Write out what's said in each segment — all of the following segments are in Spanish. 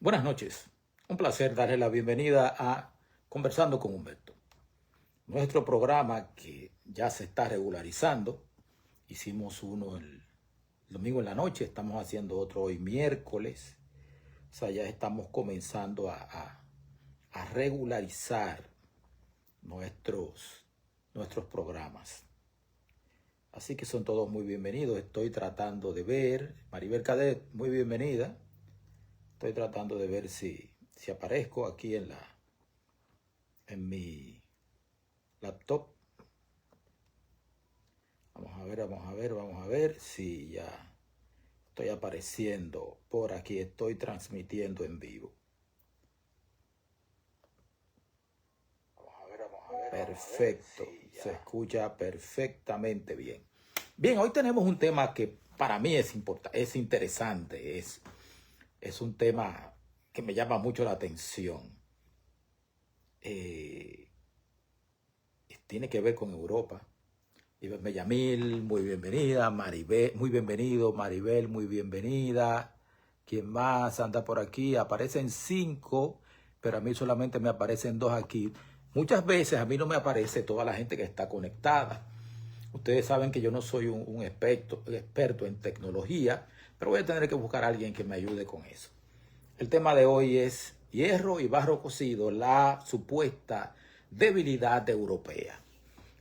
Buenas noches. Un placer darle la bienvenida a Conversando con Humberto. Nuestro programa que ya se está regularizando. Hicimos uno el domingo en la noche, estamos haciendo otro hoy miércoles. O sea, ya estamos comenzando a regularizar nuestros programas. Así que son todos muy bienvenidos. Estoy tratando de ver. Maribel Cadet, muy bienvenida. Estoy tratando de ver si aparezco aquí en mi laptop. Vamos a ver si ya estoy apareciendo por aquí. Estoy transmitiendo en vivo. Perfecto, se escucha perfectamente bien. Bien, hoy tenemos un tema que para mí es interesante, es un tema que me llama mucho la atención. Tiene que ver con Europa. Yamil, muy bienvenida. Maribel, muy bienvenido. Maribel, muy bienvenida. ¿Quién más anda por aquí? Aparecen 5, pero a mí solamente me aparecen 2 aquí. Muchas veces a mí no me aparece toda la gente que está conectada. Ustedes saben que yo no soy un experto en tecnología, pero voy a tener que buscar a alguien que me ayude con eso. El tema de hoy es hierro y barro cocido, la supuesta debilidad europea.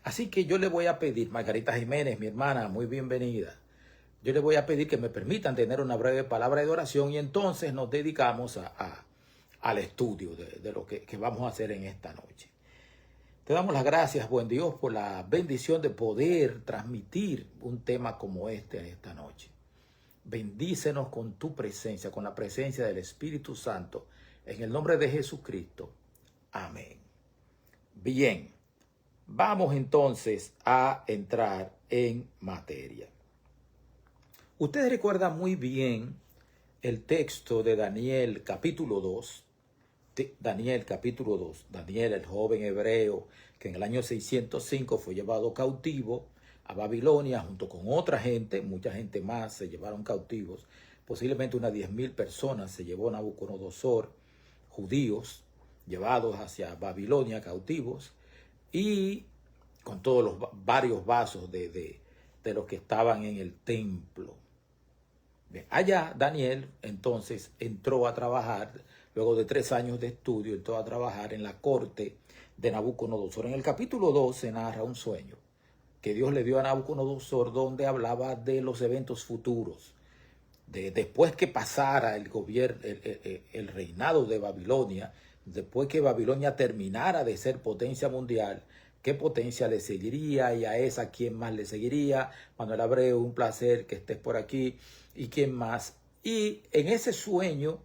Así que yo le voy a pedir, Margarita Jiménez, mi hermana, muy bienvenida. Yo le voy a pedir que me permitan tener una breve palabra de oración y entonces nos dedicamos al estudio de lo que vamos a hacer en esta noche. Te damos las gracias, buen Dios, por la bendición de poder transmitir un tema como este en esta noche. Bendícenos con tu presencia, con la presencia del Espíritu Santo, en el nombre de Jesucristo. Amén. Bien, vamos entonces a entrar en materia. Ustedes recuerdan muy bien el texto de Daniel capítulo 2. Daniel capítulo 2. Daniel, el joven hebreo que en el año 605 fue llevado cautivo a Babilonia junto con otra gente, mucha gente más se llevaron cautivos, posiblemente unas 10,000 personas se llevó Nabucodonosor, judíos llevados hacia Babilonia cautivos y con todos los varios vasos de los que estaban en el templo. Bien, allá Daniel entonces entró a trabajar, luego de 3 años de estudio, entró a trabajar en la corte de Nabucodonosor. En el capítulo 2 se narra un sueño que Dios le dio a Nabucodonosor donde hablaba de los eventos futuros. Después que pasara el reinado de Babilonia, después que Babilonia terminara de ser potencia mundial, qué potencia le seguiría y a esa quién más le seguiría. Manuel Abreu, un placer que estés por aquí. ¿Y quién más? Y en ese sueño,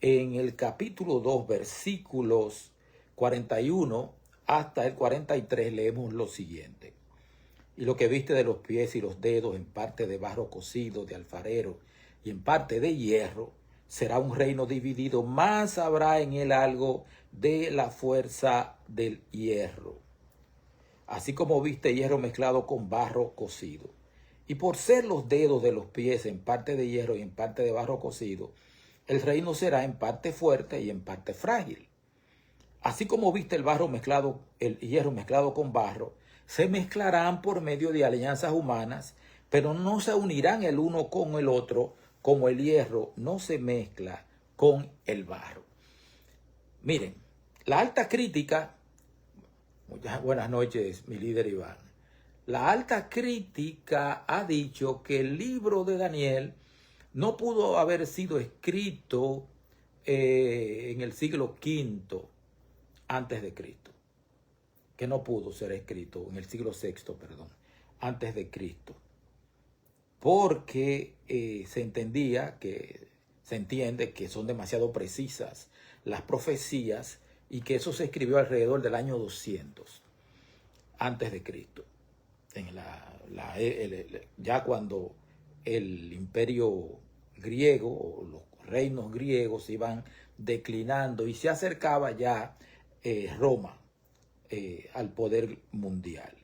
en el capítulo 2, versículos 41 hasta el 43, leemos lo siguiente. Y lo que viste de los pies y los dedos en parte de barro cocido de alfarero y en parte de hierro, será un reino dividido, más habrá en él algo de la fuerza del hierro. Así como viste hierro mezclado con barro cocido. Y por ser los dedos de los pies en parte de hierro y en parte de barro cocido, el reino será en parte fuerte y en parte frágil. Así como viste el hierro mezclado con barro, se mezclarán por medio de alianzas humanas, pero no se unirán el uno con el otro, como el hierro no se mezcla con el barro. Miren, la alta crítica, muchas buenas noches, mi líder Iván. La alta crítica ha dicho que el libro de Daniel no pudo haber sido escrito en el siglo V antes de Cristo, que no pudo ser escrito en el siglo VI, antes de Cristo, porque se entiende que son demasiado precisas las profecías y que eso se escribió alrededor del año 200 antes de Cristo, ya cuando el imperio griego o los reinos griegos iban declinando y se acercaba ya Roma al poder mundial.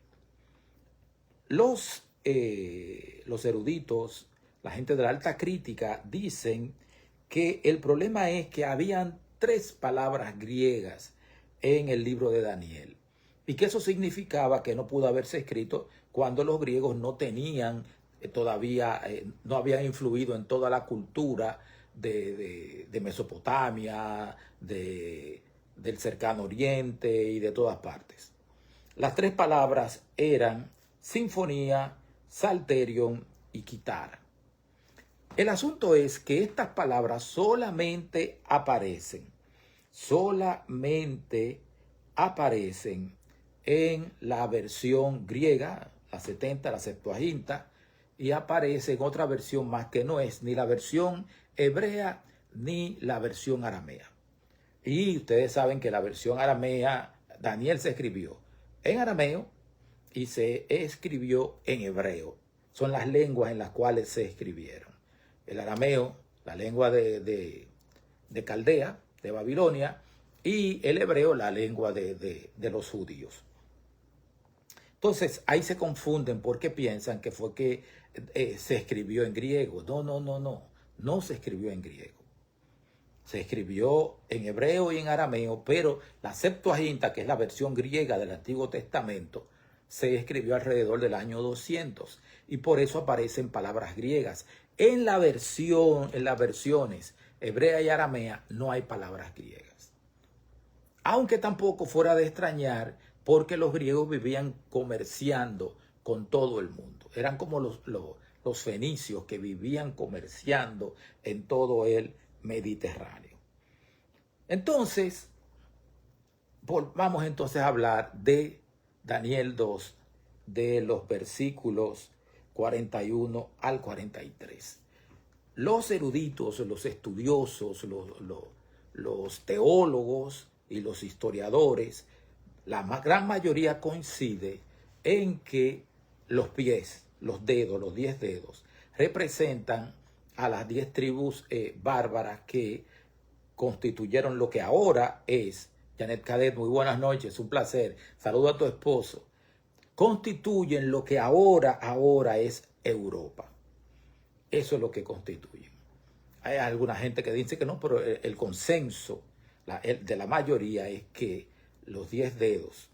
Los eruditos, la gente de la alta crítica, dicen que el problema es que habían 3 palabras griegas en el libro de Daniel, y que eso significaba que no pudo haberse escrito cuando los griegos no tenían todavía, no habían influido en toda la cultura de Mesopotamia, del cercano oriente y de todas partes. Las 3 palabras eran sinfonía, psalterion y quitar. El asunto es que estas palabras solamente aparecen en la versión griega, la 70, la Septuaginta, y aparece en otra versión más que no es ni la versión hebrea ni la versión aramea. Y ustedes saben que la versión aramea, Daniel se escribió en arameo y se escribió en hebreo. Son las lenguas en las cuales se escribieron. El arameo, la lengua de Caldea, de Babilonia, y el hebreo, la lengua de los judíos. Entonces, ahí se confunden porque piensan que fue que se escribió en griego. No se escribió en griego. Se escribió en hebreo y en arameo, pero la Septuaginta, que es la versión griega del Antiguo Testamento, se escribió alrededor del año 200 y por eso aparecen palabras griegas. En las versiones hebrea y aramea no hay palabras griegas. Aunque tampoco fuera de extrañar, porque los griegos vivían comerciando con todo el mundo. Eran como los fenicios que vivían comerciando en todo el Mediterráneo. Entonces, vamos entonces a hablar de Daniel 2, de los versículos 41 al 43. Los eruditos, los estudiosos, los teólogos y los historiadores, la gran mayoría coincide en que los pies, los dedos, los 10 dedos, representan a las 10 tribus bárbaras que constituyeron lo que ahora es. Janet Cadet, muy buenas noches, un placer. Saludo a tu esposo. Constituyen lo que ahora es Europa. Eso es lo que constituyen. Hay alguna gente que dice que no, pero el consenso de la mayoría es que los 10 dedos,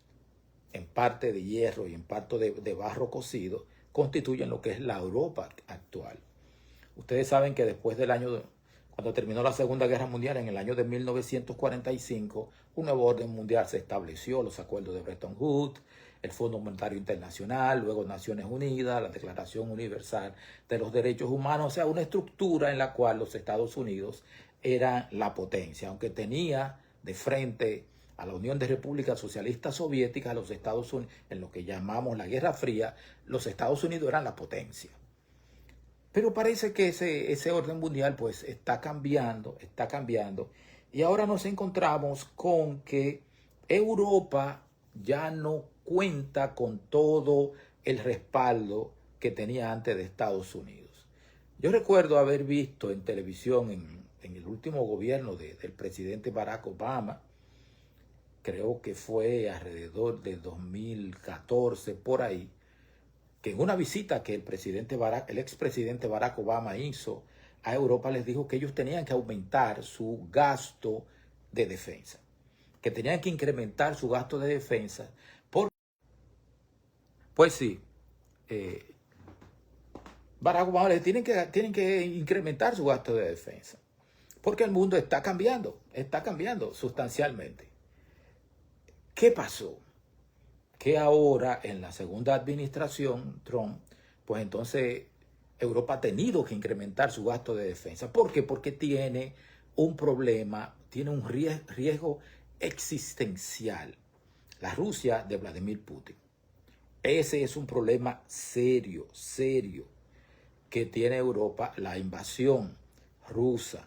en parte de hierro y en parte de barro cocido, constituyen lo que es la Europa actual. Ustedes saben que después del cuando terminó la Segunda Guerra Mundial, en el año de 1945, un nuevo orden mundial se estableció, los acuerdos de Bretton Woods, el Fondo Monetario Internacional, luego Naciones Unidas, la Declaración Universal de los Derechos Humanos, o sea, una estructura en la cual los Estados Unidos era la potencia, aunque tenía de frente a la Unión de Repúblicas Socialistas Soviéticas, los Estados Unidos, en lo que llamamos la Guerra Fría, los Estados Unidos eran la potencia. Pero parece que ese orden mundial pues está cambiando, y ahora nos encontramos con que Europa ya no cuenta con todo el respaldo que tenía antes de Estados Unidos. Yo recuerdo haber visto en televisión en el último gobierno del presidente Barack Obama, creo que fue alrededor de 2014, por ahí, que en una visita que el expresidente Barack Obama hizo a Europa, les dijo que ellos tenían que aumentar su gasto de defensa, que tenían que incrementar su gasto de defensa. Pues sí, Barack Obama les tienen que incrementar su gasto de defensa, porque el mundo está cambiando sustancialmente. ¿Qué pasó? Que ahora en la segunda administración Trump, pues entonces Europa ha tenido que incrementar su gasto de defensa. ¿Por qué? Porque tiene un problema, tiene un riesgo existencial. La Rusia de Vladimir Putin. Ese es un problema serio que tiene Europa, la invasión rusa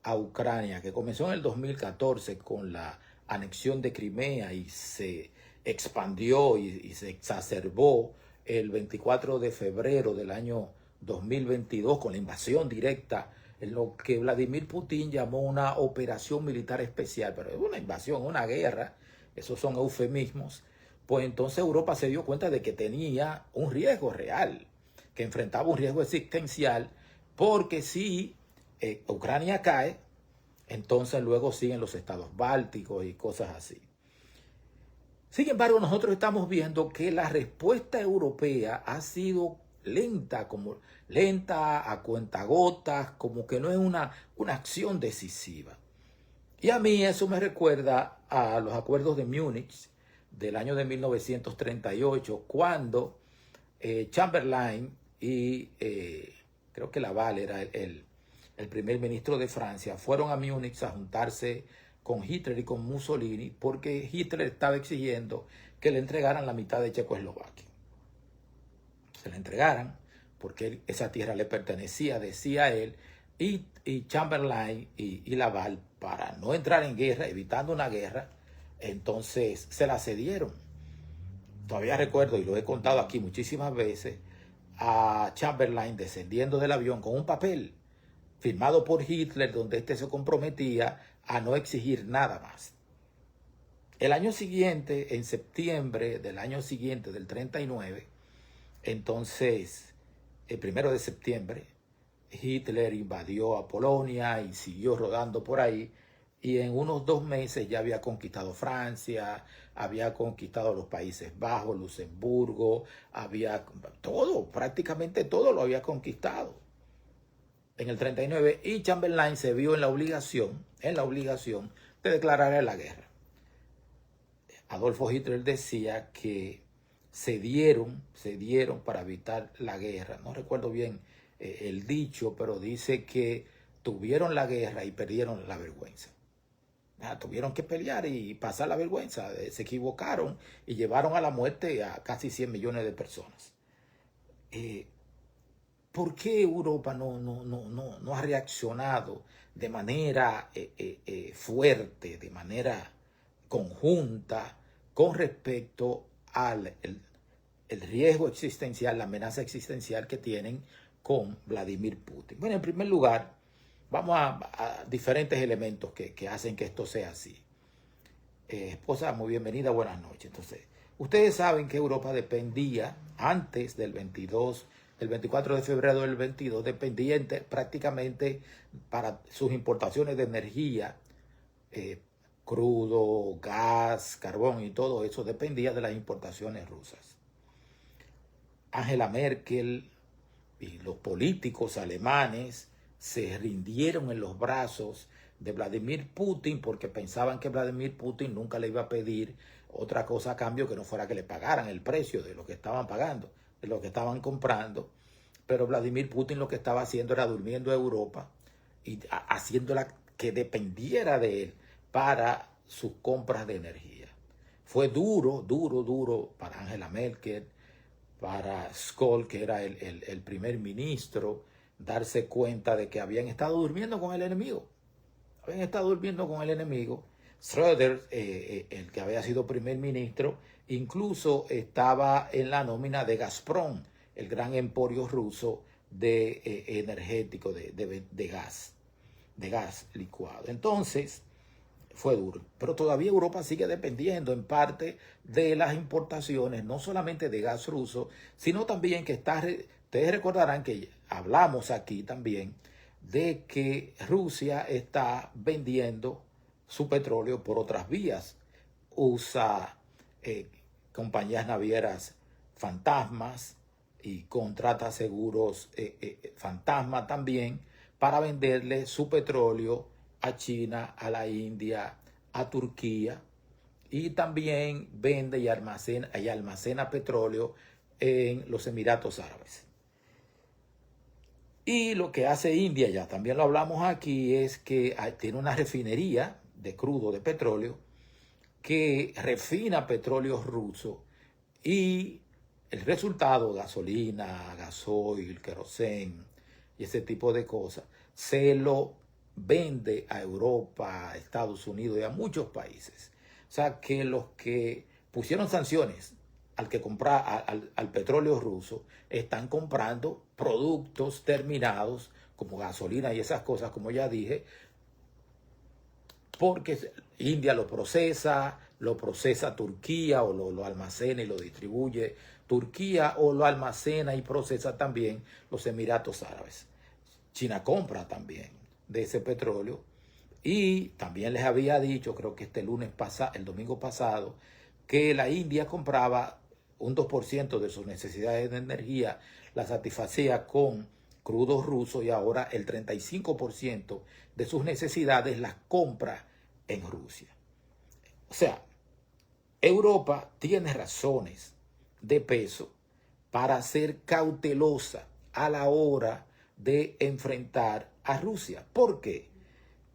a Ucrania, que comenzó en el 2014 con la anexión de Crimea y se expandió y se exacerbó el 24 de febrero del año 2022 con la invasión directa en lo que Vladimir Putin llamó una operación militar especial, pero es una invasión, una guerra, esos son eufemismos. Pues entonces Europa se dio cuenta de que tenía un riesgo real, que enfrentaba un riesgo existencial, porque si Ucrania cae, entonces luego siguen los estados bálticos y cosas así. Sin embargo, nosotros estamos viendo que la respuesta europea ha sido lenta, a cuentagotas, como que no es una acción decisiva. Y a mí eso me recuerda a los acuerdos de Múnich del año de 1938, cuando Chamberlain y creo que Laval era el primer ministro de Francia, fueron a Múnich a juntarse con Hitler y con Mussolini, porque Hitler estaba exigiendo que le entregaran la mitad de Checoslovaquia. Se la entregaran, porque esa tierra le pertenecía, decía él, y Chamberlain y Laval, para no entrar en guerra, evitando una guerra, entonces se la cedieron. Todavía recuerdo, y lo he contado aquí muchísimas veces, a Chamberlain descendiendo del avión con un papel firmado por Hitler, donde éste se comprometía a no exigir nada más. El año siguiente, en septiembre del año siguiente, del 39, entonces, el 1 de septiembre, Hitler invadió a Polonia y siguió rodando por ahí, y en unos 2 meses ya había conquistado Francia, había conquistado los Países Bajos, Luxemburgo, había todo, prácticamente todo lo había conquistado en el 39, y Chamberlain se vio en la obligación de declarar la guerra. Adolfo Hitler decía que cedieron para evitar la guerra. No recuerdo bien el dicho, pero dice que tuvieron la guerra y perdieron la vergüenza. Tuvieron que pelear y pasar la vergüenza. Se equivocaron y llevaron a la muerte a casi 100 millones de personas. ¿Por qué Europa no ha reaccionado de manera fuerte, de manera conjunta, con respecto al el riesgo existencial, la amenaza existencial que tienen con Vladimir Putin? Bueno, en primer lugar, vamos a diferentes elementos que hacen que esto sea así. Esposa, muy bienvenida, buenas noches. Entonces, ustedes saben que Europa dependía antes del 24 de febrero del 22, dependía prácticamente para sus importaciones de energía, crudo, gas, carbón y todo eso, dependía de las importaciones rusas. Angela Merkel y los políticos alemanes se rindieron en los brazos de Vladimir Putin porque pensaban que Vladimir Putin nunca le iba a pedir otra cosa a cambio que no fuera que le pagaran el precio de lo que estaban pagando, de lo que estaban comprando. Pero Vladimir Putin lo que estaba haciendo era durmiendo a Europa y haciéndola que dependiera de él para sus compras de energía. Fue duro para Angela Merkel, para Scholz, que era el primer ministro, darse cuenta de que habían estado durmiendo con el enemigo. Schröder, el que había sido primer ministro, incluso estaba en la nómina de Gazprom, el gran emporio ruso de energético, de gas licuado. Entonces, fue duro. Pero todavía Europa sigue dependiendo en parte de las importaciones, no solamente de gas ruso, sino también que ustedes recordarán que hablamos aquí también de que Rusia está vendiendo su petróleo por otras vías. Usa compañías navieras fantasmas y contrata seguros fantasma también para venderle su petróleo a China, a la India, a Turquía, y también vende y almacena petróleo en los Emiratos Árabes. Y lo que hace India, ya también lo hablamos aquí, es que tiene una refinería de crudo, de petróleo, que refina petróleo ruso, y el resultado, gasolina, gasoil, querosén y ese tipo de cosas, se lo vende a Europa, a Estados Unidos y a muchos países. O sea que los que pusieron sanciones al petróleo ruso están comprando productos terminados como gasolina y esas cosas, como ya dije, porque India lo procesa Turquía, o lo almacena y lo distribuye Turquía, o lo almacena y procesa también los Emiratos Árabes. China compra también. de ese petróleo. Y también les había dicho, creo que el domingo pasado, que la India compraba un 2% de sus necesidades de energía, la satisfacía con crudo ruso, y ahora el 35% de sus necesidades las compra en Rusia. O sea, Europa tiene razones de peso para ser cautelosa a la hora de enfrentar a Rusia. ¿Por qué?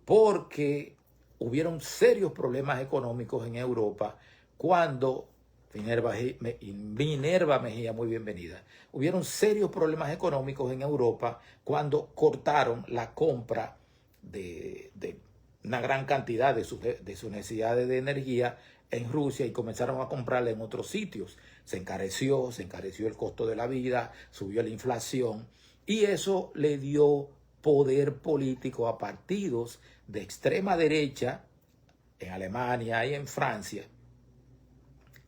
Porque hubieron serios problemas económicos en Europa cuando Minerva Mejía, muy bienvenida. Hubieron serios problemas económicos en Europa cuando cortaron la compra de una gran cantidad de sus necesidades de energía en Rusia y comenzaron a comprarla en otros sitios. Se encareció el costo de la vida, subió la inflación y eso le dio poder político a partidos de extrema derecha en Alemania y en Francia,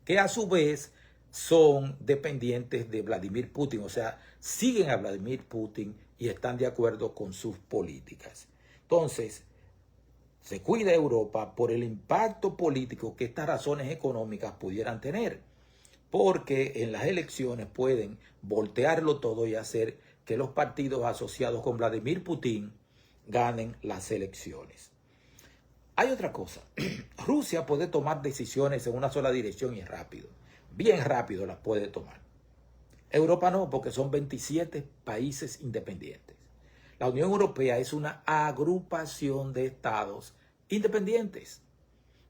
que a su vez son dependientes de Vladimir Putin, o sea, siguen a Vladimir Putin y están de acuerdo con sus políticas. Entonces, se cuida Europa por el impacto político que estas razones económicas pudieran tener, porque en las elecciones pueden voltearlo todo y hacer que los partidos asociados con Vladimir Putin ganen las elecciones. Hay otra cosa. Rusia puede tomar decisiones en una sola dirección y rápido. Bien rápido las puede tomar. Europa no, porque son 27 países independientes. La Unión Europea es una agrupación de estados independientes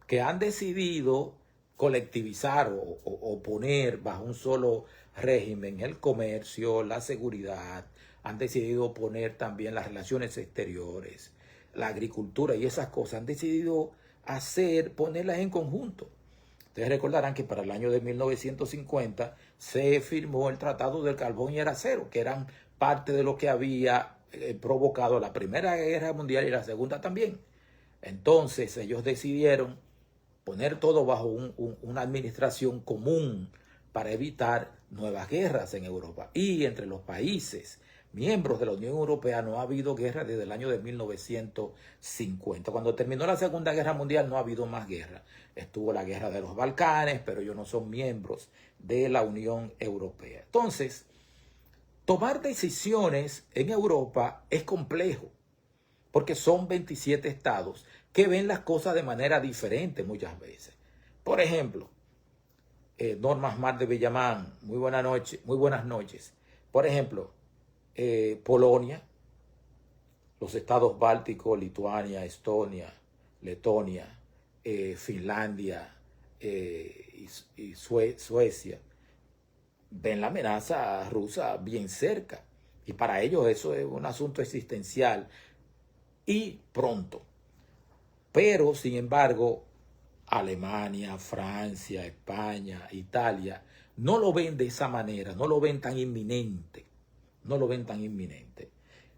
que han decidido colectivizar o poner bajo un solo régimen el comercio, la seguridad, han decidido poner también las relaciones exteriores, la agricultura y esas cosas, han decidido ponerlas en conjunto. Ustedes recordarán que para el año de 1950 se firmó el Tratado del Carbón y el Acero, que eran parte de lo que había provocado la Primera Guerra Mundial y la Segunda también. Entonces ellos decidieron poner todo bajo una administración común para evitar nuevas guerras en Europa. Y entre los países miembros de la Unión Europea no ha habido guerra desde el año de 1950. Cuando terminó la Segunda Guerra Mundial no ha habido más guerra. Estuvo la guerra de los Balcanes, pero ellos no son miembros de la Unión Europea. Entonces, tomar decisiones en Europa es complejo, porque son 27 estados que ven las cosas de manera diferente muchas veces. Por ejemplo, Norma Mar de Villamán, muy buenas noches. Por ejemplo, Polonia, los estados bálticos, Lituania, Estonia, Letonia, Finlandia y Suecia, ven la amenaza rusa bien cerca. Y para ellos eso es un asunto existencial y pronto. Pero, sin embargo, Alemania, Francia, España, Italia, no lo ven de esa manera, no lo ven tan inminente.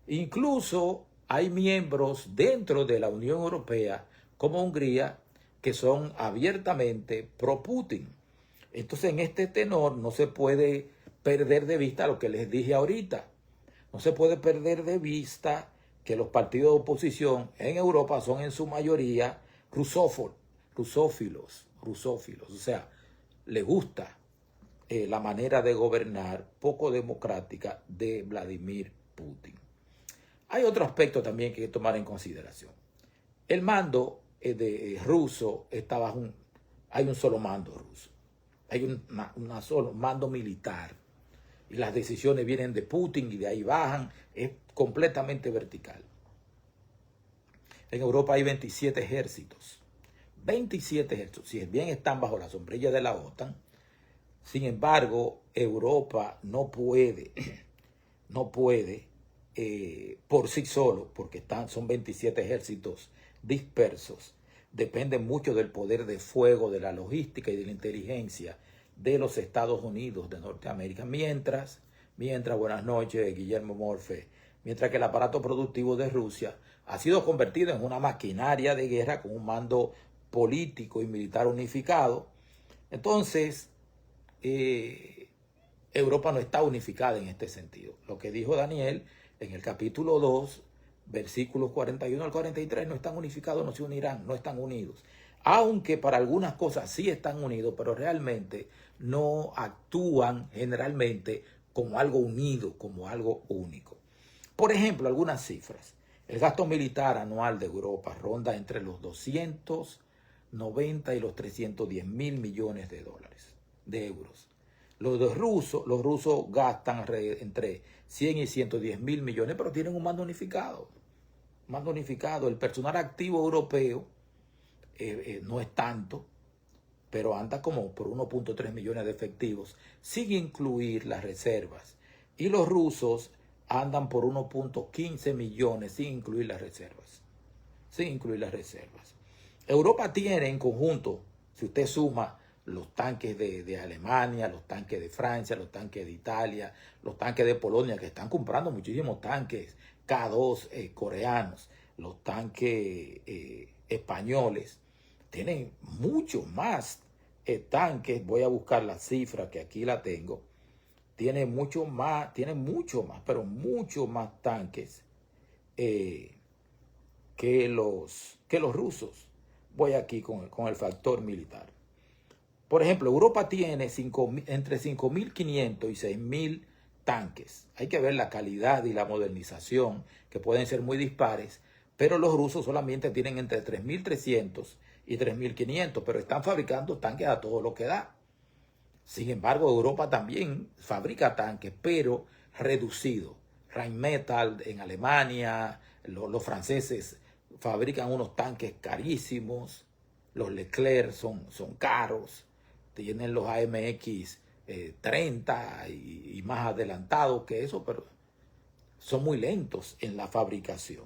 Incluso hay miembros dentro de la Unión Europea, como Hungría, que son abiertamente pro-Putin. Entonces, en este tenor no se puede perder de vista lo que les dije ahorita. No se puede perder de vista que los partidos de oposición en Europa son en su mayoría rusófilos. O sea, les gusta la manera de gobernar poco democrática de Vladimir Putin. Hay otro aspecto también que hay que tomar en consideración. El mando ruso está hay un solo mando ruso. Hay un solo mando militar. Y las decisiones vienen de Putin y de ahí bajan. Es completamente vertical. En Europa hay 27 ejércitos. 27 ejércitos. Si bien están bajo la sombrilla de la OTAN, sin embargo, Europa no puede por sí solo, porque son 27 ejércitos dispersos. Dependen mucho del poder de fuego, de la logística y de la inteligencia de los Estados Unidos de Norteamérica. Mientras, buenas noches, Guillermo Morfe, mientras que el aparato productivo de Rusia ha sido convertido en una maquinaria de guerra con un mando político y militar unificado. Entonces, Europa no está unificada en este sentido. Lo que dijo Daniel en el capítulo 2 versículos 41 al 43, no están unificados, no se unirán, no están unidos. Aunque para algunas cosas sí están unidos, pero realmente no actúan generalmente como algo unido, como algo único. Por ejemplo, algunas cifras. El gasto militar anual de Europa ronda entre los 290 y los 310 mil millones de dólares, de euros. Los rusos gastan entre 100 y 110 mil millones, pero tienen un mando unificado. Mando unificado. El personal activo europeo no es tanto, pero anda como por 1.3 millones de efectivos, sin incluir las reservas. Y los rusos andan por 1.15 millones sin incluir las reservas. Sin incluir las reservas. Europa tiene en conjunto, si usted suma los tanques de Alemania, los tanques de Francia, los tanques de Italia, los tanques de Polonia, que están comprando muchísimos tanques K2 coreanos, los tanques españoles, tienen mucho más tanques. Voy a buscar la cifra que aquí la tengo. Tiene mucho más, pero mucho más tanques que los rusos. Voy aquí con el factor militar. Por ejemplo, Europa tiene entre 5.500 y 6.000 tanques. Hay que ver la calidad y la modernización, que pueden ser muy dispares, pero los rusos solamente tienen entre 3.300 y 3.500, pero están fabricando tanques a todo lo que da. Sin embargo, Europa también fabrica tanques, pero reducido. Rheinmetall en Alemania, los franceses fabrican unos tanques carísimos, los Leclerc son caros, tienen los AMX 30 y más adelantados que eso, pero son muy lentos en la fabricación.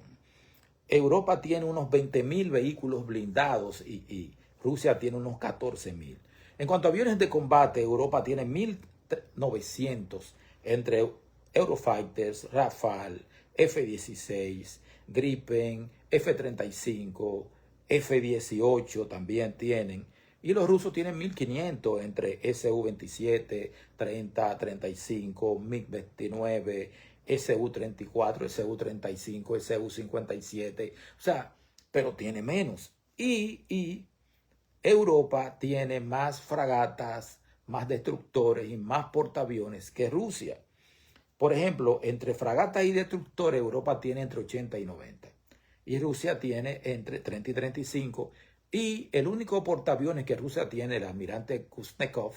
Europa tiene unos 20.000 vehículos blindados y Rusia tiene unos 14.000. En cuanto a aviones de combate, Europa tiene 1.900 entre Eurofighters, Rafale, F-16, Gripen, F-35, F-18 también tienen. Y los rusos tienen 1.500 entre Su-27, 30, 35, MiG-29, Su-34, Su-35, Su-57. O sea, pero tiene menos. Y Europa tiene más fragatas, más destructores y más portaaviones que Rusia. Por ejemplo, entre fragatas y destructores, Europa tiene entre 80 y 90. Y Rusia tiene entre 30 y 35. Y el único portaaviones que Rusia tiene, el almirante Kuznetsov,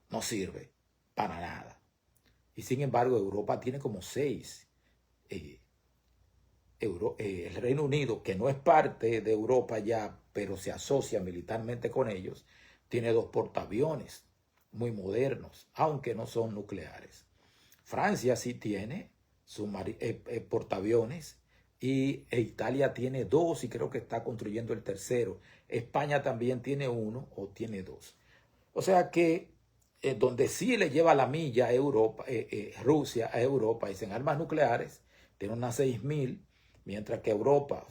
no sirve para nada. Y sin embargo, Europa tiene como 6. El Reino Unido, que no es parte de Europa ya, pero se asocia militarmente con ellos, tiene 2 portaaviones muy modernos, aunque no son nucleares. Francia sí tiene portaaviones y Italia tiene 2 y creo que está construyendo el tercero. España también tiene 1 o tiene 2. O sea que donde sí le lleva la milla a Rusia a Europa es en armas nucleares, tiene unas 6.000, mientras que Europa,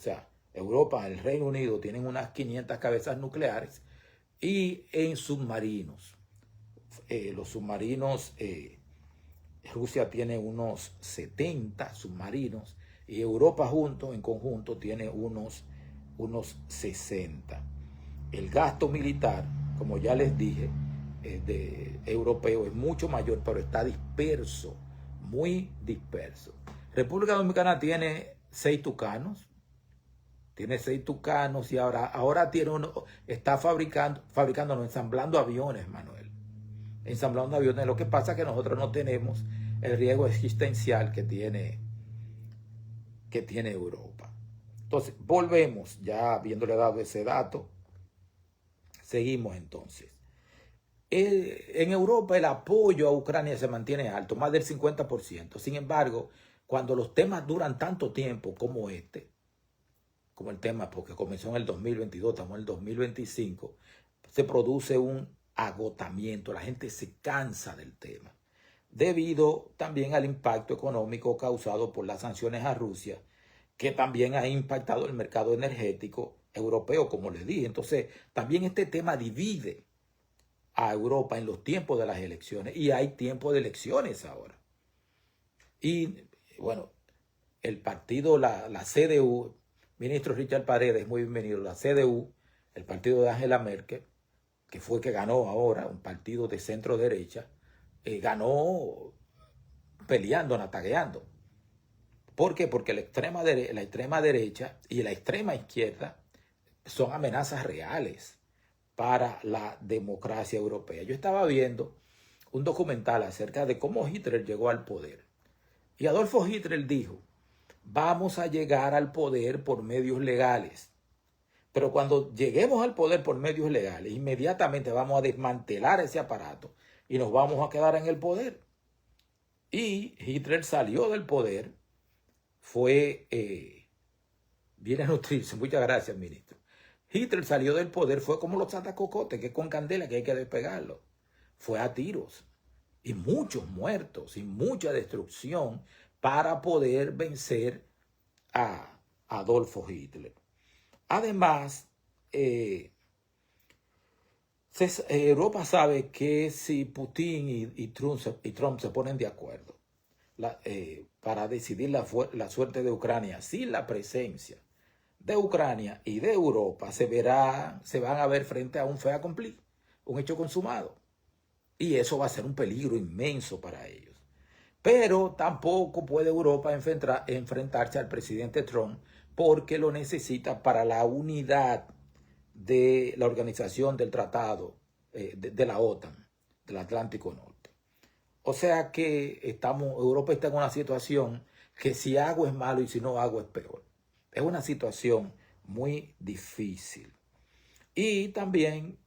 el Reino Unido tienen unas 500 cabezas nucleares, y en submarinos. Los submarinos, Rusia tiene unos 70 submarinos y Europa en conjunto tiene unos 60. El gasto militar, como ya les dije, europeo es mucho mayor, pero está disperso, muy disperso. República Dominicana tiene 6 tucanos, y ahora está ensamblando aviones, Manuel. Ensamblando aviones. Lo que pasa es que nosotros no tenemos el riesgo existencial que tiene Europa. Entonces, volvemos, ya habiéndole dado ese dato, seguimos entonces. En Europa el apoyo a Ucrania se mantiene alto, más del 50%. Sin embargo, cuando los temas duran tanto tiempo como como el tema, porque comenzó en el 2022, estamos en el 2025, se produce un agotamiento, la gente se cansa del tema, debido también al impacto económico causado por las sanciones a Rusia, que también ha impactado el mercado energético europeo, como les dije. Entonces, también este tema divide a Europa en los tiempos de las elecciones, y hay tiempo de elecciones ahora. Y bueno, el partido, la CDU, ministro Richard Paredes, muy bienvenido, la CDU, el partido de Angela Merkel, que fue el que ganó ahora, un partido de centro derecha, ganó peleando, natagueando. ¿Por qué? Porque la extrema derecha y la extrema izquierda son amenazas reales para la democracia europea. Yo estaba viendo un documental acerca de cómo Hitler llegó al poder. Y Adolfo Hitler dijo, vamos a llegar al poder por medios legales. Pero cuando lleguemos al poder por medios legales, inmediatamente vamos a desmantelar ese aparato y nos vamos a quedar en el poder. Y Hitler salió del poder, viene a nutrirse, muchas gracias, ministro. Hitler salió del poder, fue como los satacocotes, que es con candela que hay que despegarlo. Fue a tiros y muchos muertos y mucha destrucción para poder vencer a Adolfo Hitler. Además, Europa sabe que si Putin y Trump se ponen de acuerdo para decidir la suerte de Ucrania sin la presencia de Ucrania y de Europa, se van a ver frente a un fait accompli, un hecho consumado. Y eso va a ser un peligro inmenso para ellos. Pero tampoco puede Europa enfrentarse al presidente Trump porque lo necesita para la unidad de la organización del tratado de la OTAN, del Atlántico Norte. O sea que Europa está en una situación que si hago es malo y si no hago es peor. Es una situación muy difícil. Y también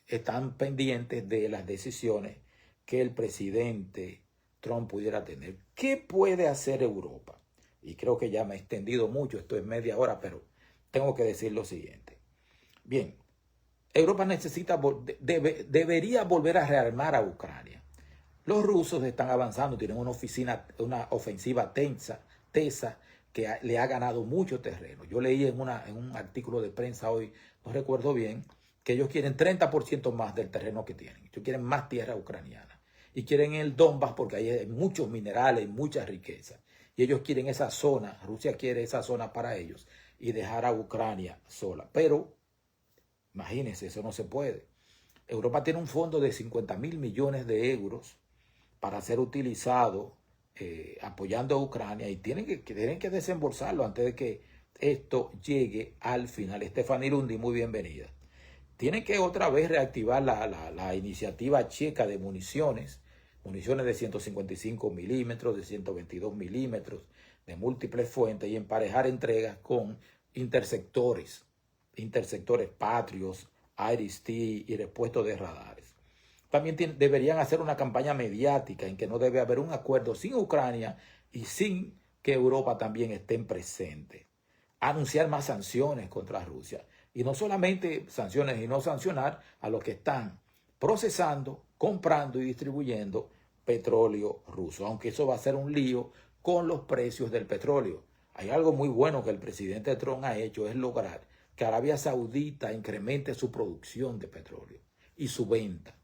están pendientes de las decisiones que el presidente Trump pudiera tener. ¿Qué puede hacer Europa? Y creo que ya me he extendido mucho, esto es media hora, pero tengo que decir lo siguiente. Bien, Europa debería volver a rearmar a Ucrania. Los rusos están avanzando, tienen una ofensiva tesa que le ha ganado mucho terreno. Yo leí en un artículo de prensa hoy, no recuerdo bien, que ellos quieren 30% más del terreno que tienen. Ellos quieren más tierra ucraniana. Y quieren el Donbass porque ahí hay muchos minerales y mucha riqueza. Y ellos quieren esa zona, Rusia quiere esa zona para ellos y dejar a Ucrania sola. Pero, imagínense, eso no se puede. Europa tiene un fondo de 50.000 millones de euros para ser utilizado apoyando a Ucrania y tienen que desembolsarlo antes de que esto llegue al final. Stephanie Lundi, muy bienvenida. Tienen que otra vez reactivar la iniciativa checa de municiones de 155 milímetros, de 122 milímetros, de múltiples fuentes y emparejar entregas con interceptores Patriot, IRIS-T y repuestos de radares. También deberían hacer una campaña mediática en que no debe haber un acuerdo sin Ucrania y sin que Europa también esté presente. Anunciar más sanciones contra Rusia. Y no solamente sanciones y no sancionar a los que están procesando, comprando y distribuyendo petróleo ruso. Aunque eso va a ser un lío con los precios del petróleo. Hay algo muy bueno que el presidente Trump ha hecho, es lograr que Arabia Saudita incremente su producción de petróleo y su venta.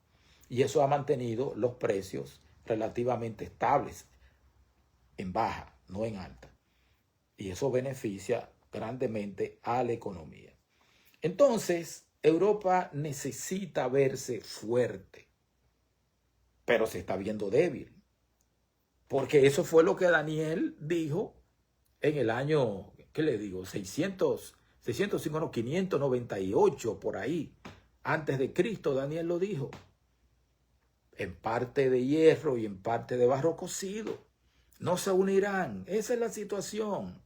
Y eso ha mantenido los precios relativamente estables, en baja, no en alta. Y eso beneficia grandemente a la economía. Entonces, Europa necesita verse fuerte, pero se está viendo débil. Porque eso fue lo que Daniel dijo en el año, ¿qué le digo? 598, por ahí. Antes de Cristo, Daniel lo dijo. En parte de hierro y en parte de barro cocido. No se unirán. Esa es la situación.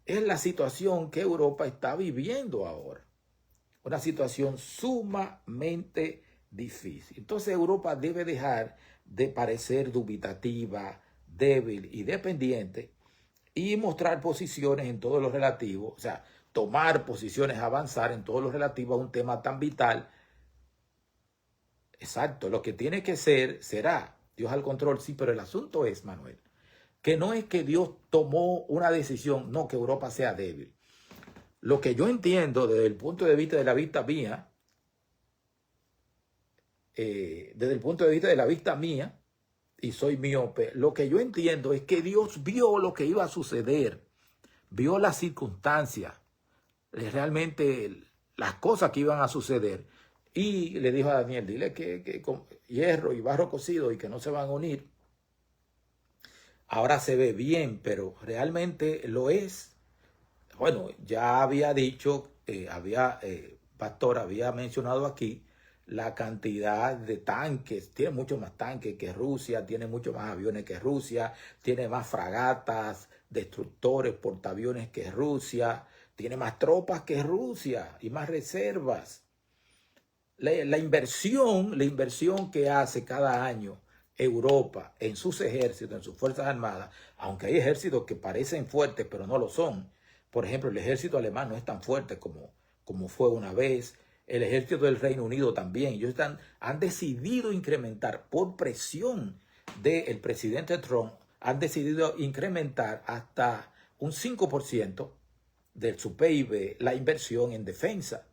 Es la situación que Europa está viviendo ahora. Una situación sumamente difícil. Entonces Europa debe dejar de parecer dubitativa, débil y dependiente y mostrar posiciones en todo lo relativo, o sea, tomar posiciones, avanzar en todo lo relativo a un tema tan vital. Exacto, lo que tiene que ser, será. Dios al control, sí, pero el asunto es, Manuel, que no es que Dios tomó una decisión, no, que Europa sea débil. Lo que yo entiendo desde el punto de vista de la vista mía, y soy miope. Lo que yo entiendo es que Dios vio lo que iba a suceder, vio las circunstancias, realmente las cosas que iban a suceder. Y le dijo a Daniel, dile que con hierro y barro cocido y que no se van a unir. Ahora se ve bien, pero realmente lo es. Bueno, ya había dicho, Pastor había mencionado aquí la cantidad de tanques. Tiene mucho más tanques que Rusia, tiene mucho más aviones que Rusia, tiene más fragatas, destructores, portaaviones que Rusia, tiene más tropas que Rusia y más reservas. La inversión que hace cada año Europa en sus ejércitos, en sus fuerzas armadas, aunque hay ejércitos que parecen fuertes, pero no lo son. Por ejemplo, el ejército alemán no es tan fuerte como fue una vez. El ejército del Reino Unido también. Ellos han decidido incrementar por presión del presidente Trump, han decidido incrementar hasta un 5% de su PIB la inversión en defensa.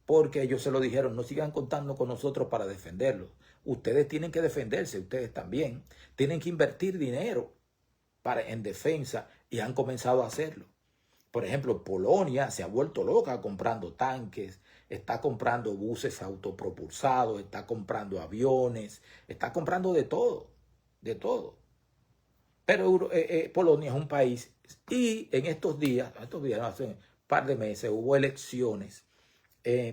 Porque ellos se lo dijeron, no sigan contando con nosotros para defenderlos. Ustedes tienen que defenderse, ustedes también. Tienen que invertir dinero en defensa y han comenzado a hacerlo. Por ejemplo, Polonia se ha vuelto loca comprando tanques, está comprando buses autopropulsados, está comprando aviones, está comprando de todo, de todo. Pero Polonia es un país y en estos días, hace un par de meses, hubo elecciones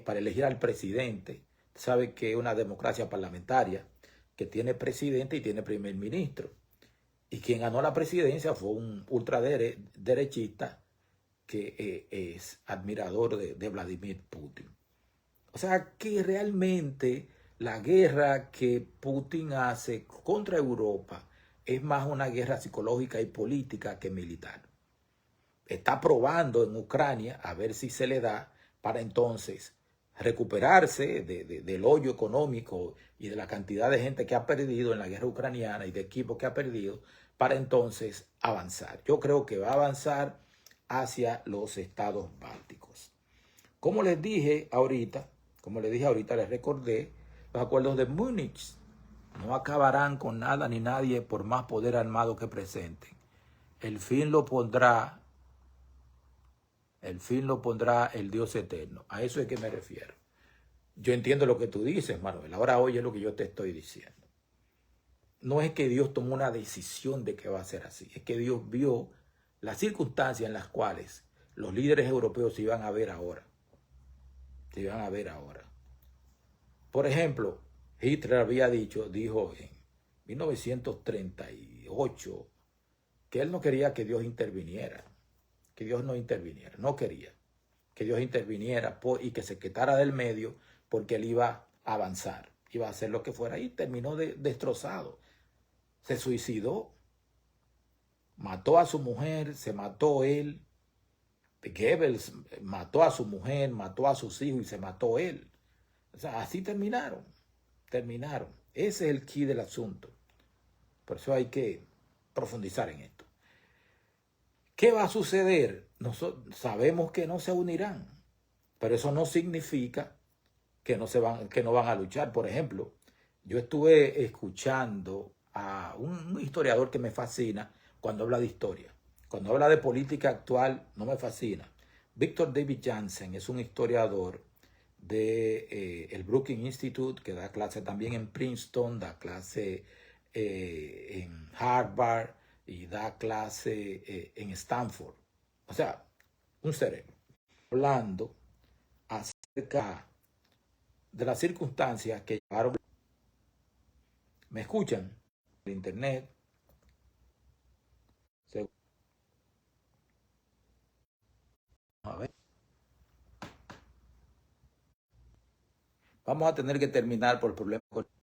para elegir al presidente. Sabe que es una democracia parlamentaria que tiene presidente y tiene primer ministro. Y quien ganó la presidencia fue un ultraderechista que es admirador de Vladimir Putin. O sea que realmente la guerra que Putin hace contra Europa es más una guerra psicológica y política que militar. Está probando en Ucrania a ver si se le da para entonces recuperarse del hoyo económico y de la cantidad de gente que ha perdido en la guerra ucraniana y de equipos que ha perdido, para entonces avanzar. Yo creo que va a avanzar hacia los estados bálticos. Como les dije ahorita, les recordé los acuerdos de Múnich. No acabarán con nada ni nadie por más poder armado que presenten. El fin lo pondrá el Dios eterno. A eso es que me refiero. Yo entiendo lo que tú dices, Manuel. Ahora oye lo que yo te estoy diciendo. No es que Dios tomó una decisión de que va a ser así. Es que Dios vio las circunstancias en las cuales los líderes europeos se iban a ver ahora. Se iban a ver ahora. Por ejemplo, Hitler dijo en 1938 que él no quería que Dios interviniera. Que Dios no interviniera. No quería que Dios interviniera y que se quitara del medio porque él iba a avanzar. Iba a hacer lo que fuera y terminó destrozado. Se suicidó. Mató a su mujer, se mató él. Goebbels mató a su mujer, mató a sus hijos y se mató él. O sea, así terminaron. Ese es el key del asunto. Por eso hay que profundizar en esto. ¿Qué va a suceder? Sabemos que no se unirán, pero eso no significa que no van a luchar. Por ejemplo, yo estuve escuchando a un historiador que me fascina cuando habla de historia. Cuando habla de política actual, no me fascina. Victor David Jansen es un historiador del Brookings Institute, que da clase también en Princeton, da clase en Harvard y da clase en Stanford. O sea, un cerebro. Hablando acerca de las circunstancias que llevaron. ¿Me escuchan? El internet. A ver. Vamos a tener que terminar por problemas.